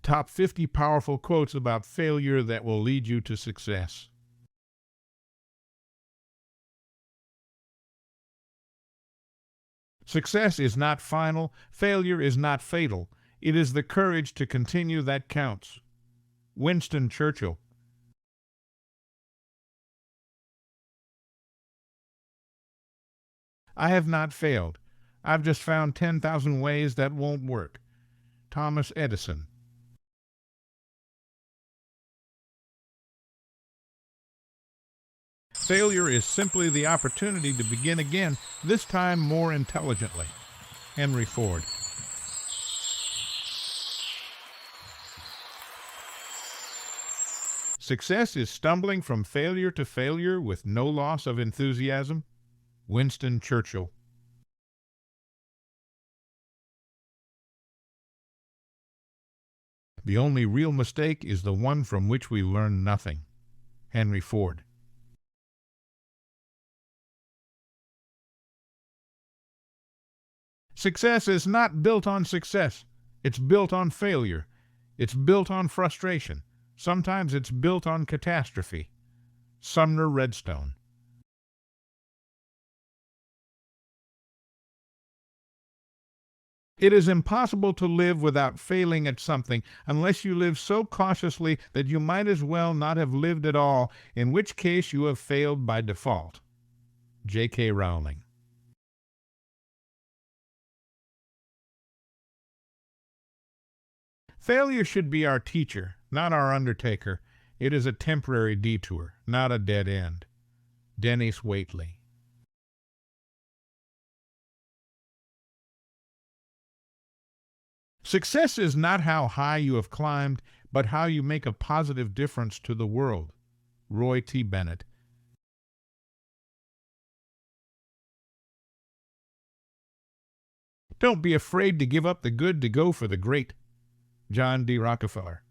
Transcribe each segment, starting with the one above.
Top 50 powerful quotes about failure that will lead you to success. Success is not final. Failure is not fatal. It is the courage to continue that counts. Winston Churchill. I have not failed. I've just found 10,000 ways that won't work. Thomas Edison. Failure is simply the opportunity to begin again, this time more intelligently. Henry Ford. Success is stumbling from failure to failure with no loss of enthusiasm. Winston Churchill. The only real mistake is the one from which we learn nothing. Henry Ford. Success is not built on success. It's built on failure. It's built on frustration. Sometimes it's built on catastrophe. Sumner Redstone. It is impossible to live without failing at something unless you live so cautiously that you might as well not have lived at all, in which case you have failed by default. J.K. Rowling. Failure should be our teacher, not our undertaker. It is a temporary detour, not a dead end. Dennis Waitley. Success is not how high you have climbed, but how you make a positive difference to the world. Roy T. Bennett. Don't be afraid to give up the good to go for the great. John D. Rockefeller.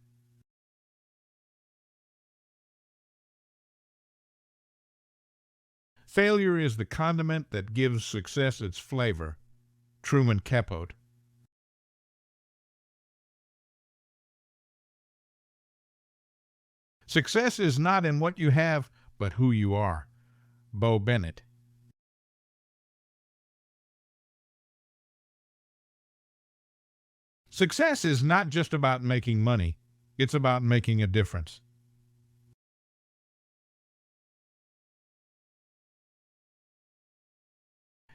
Failure is the condiment that gives success its flavor. Truman Capote. Success is not in what you have, but who you are. Bo Bennett. Success is not just about making money. It's about making a difference.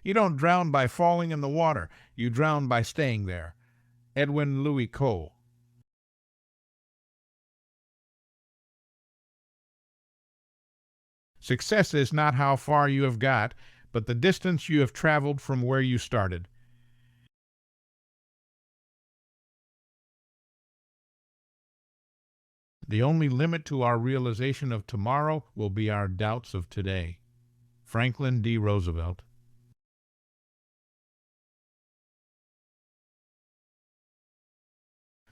You don't drown by falling in the water. You drown by staying there. Edwin Louis Cole. Success is not how far you have got, but the distance you have traveled from where you started. The only limit to our realization of tomorrow will be our doubts of today. Franklin D. Roosevelt.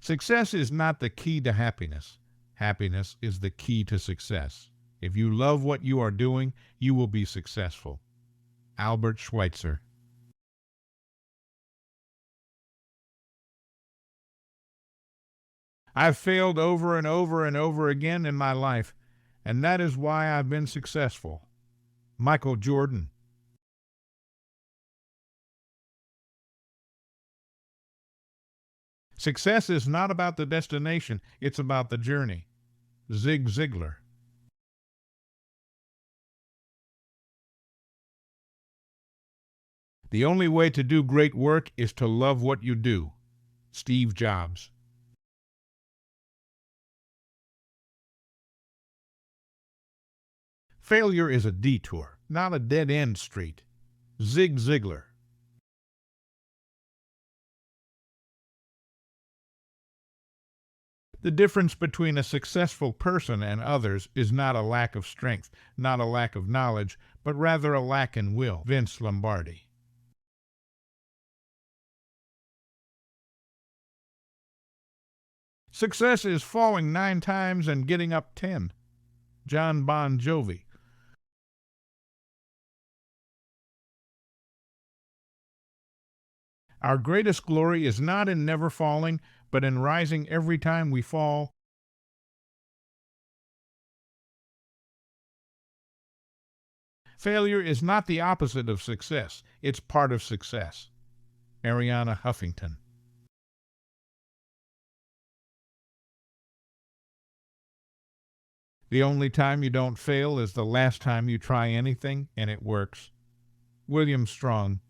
Success is not the key to happiness. Happiness is the key to success. If you love what you are doing, you will be successful. Albert Schweitzer. I've failed over and over and over again in my life, and that is why I've been successful. Michael Jordan. Success is not about the destination, it's about the journey. Zig Ziglar. The only way to do great work is to love what you do. Steve Jobs. Failure is a detour, not a dead-end street. Zig Ziglar. The difference between a successful person and others is not a lack of strength, not a lack of knowledge, but rather a lack in will. Vince Lombardi. Success is falling 9 times and getting up 10. John Bon Jovi. Our greatest glory is not in never falling, but in rising every time we fall. Failure is not the opposite of success, it's part of success. Ariana Huffington. The only time you don't fail is the last time you try anything and it works. William Strong.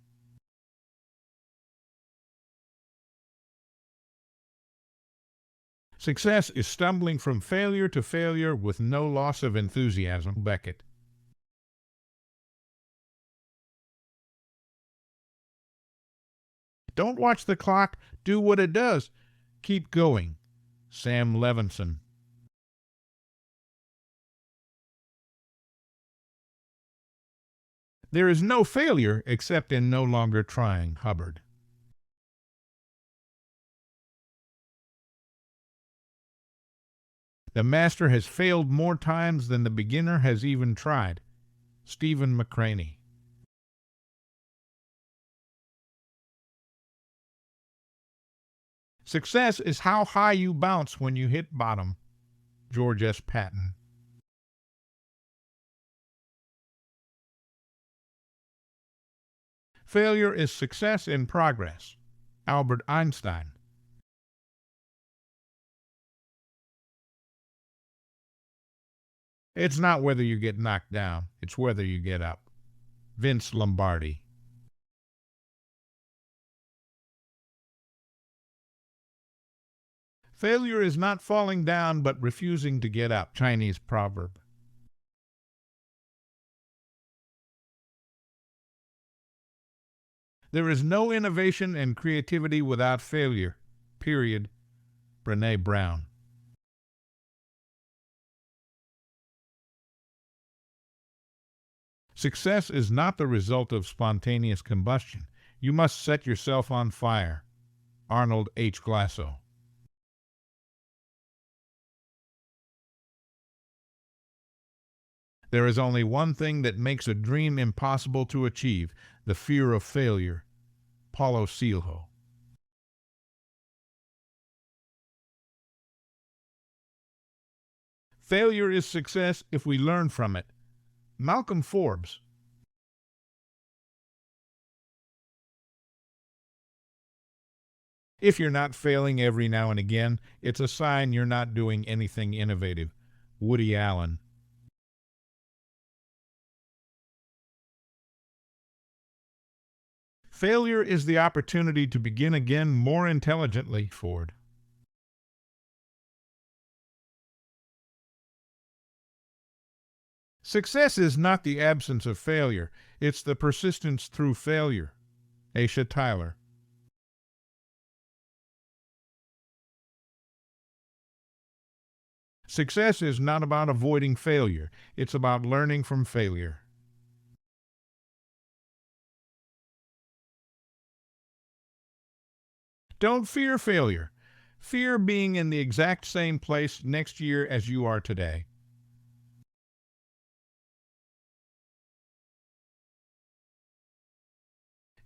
Success is stumbling from failure to failure with no loss of enthusiasm. Beckett. Don't watch the clock, do what it does. Keep going. Sam Levinson. There is no failure except in no longer trying. Hubbard. The master has failed more times than the beginner has even tried. Stephen McCraney. Success is how high you bounce when you hit bottom. George S. Patton. Failure is success in progress. Albert Einstein. It's not whether you get knocked down, it's whether you get up. Vince Lombardi. Failure is not falling down but refusing to get up. Chinese proverb. There is no innovation and creativity without failure. Period. Brené Brown. Success is not the result of spontaneous combustion. You must set yourself on fire. Arnold H. Glasso. There is only one thing that makes a dream impossible to achieve, the fear of failure. Paulo Coelho. Failure is success if we learn from it. Malcolm Forbes. If you're not failing every now and again, it's a sign you're not doing anything innovative. Woody Allen. Failure is the opportunity to begin again more intelligently. Ford. Success is not the absence of failure, it's the persistence through failure. Aisha Tyler. Success is not about avoiding failure, it's about learning from failure. Don't fear failure. Fear being in the exact same place next year as you are today.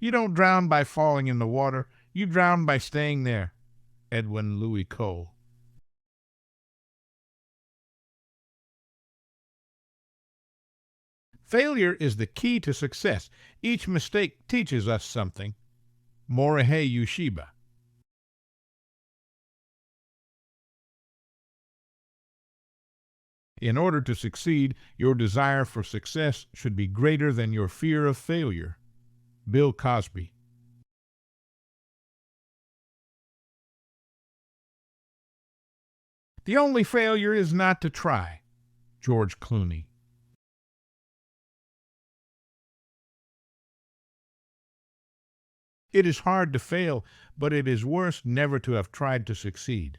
You don't drown by falling in the water, you drown by staying there. Edwin Louis Cole. Failure is the key to success. Each mistake teaches us something. Morihei Ueshiba. In order to succeed, your desire for success should be greater than your fear of failure. Bill Cosby. The only failure is not to try. George Clooney. It is hard to fail, but it is worse never to have tried to succeed.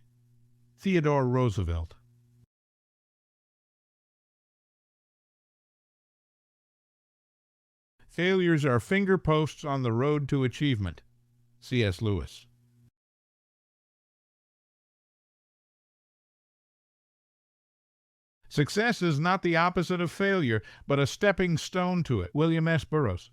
Theodore Roosevelt. Failures are finger posts on the road to achievement. C.S. Lewis. Success is not the opposite of failure, but a stepping stone to it. William S. Burroughs.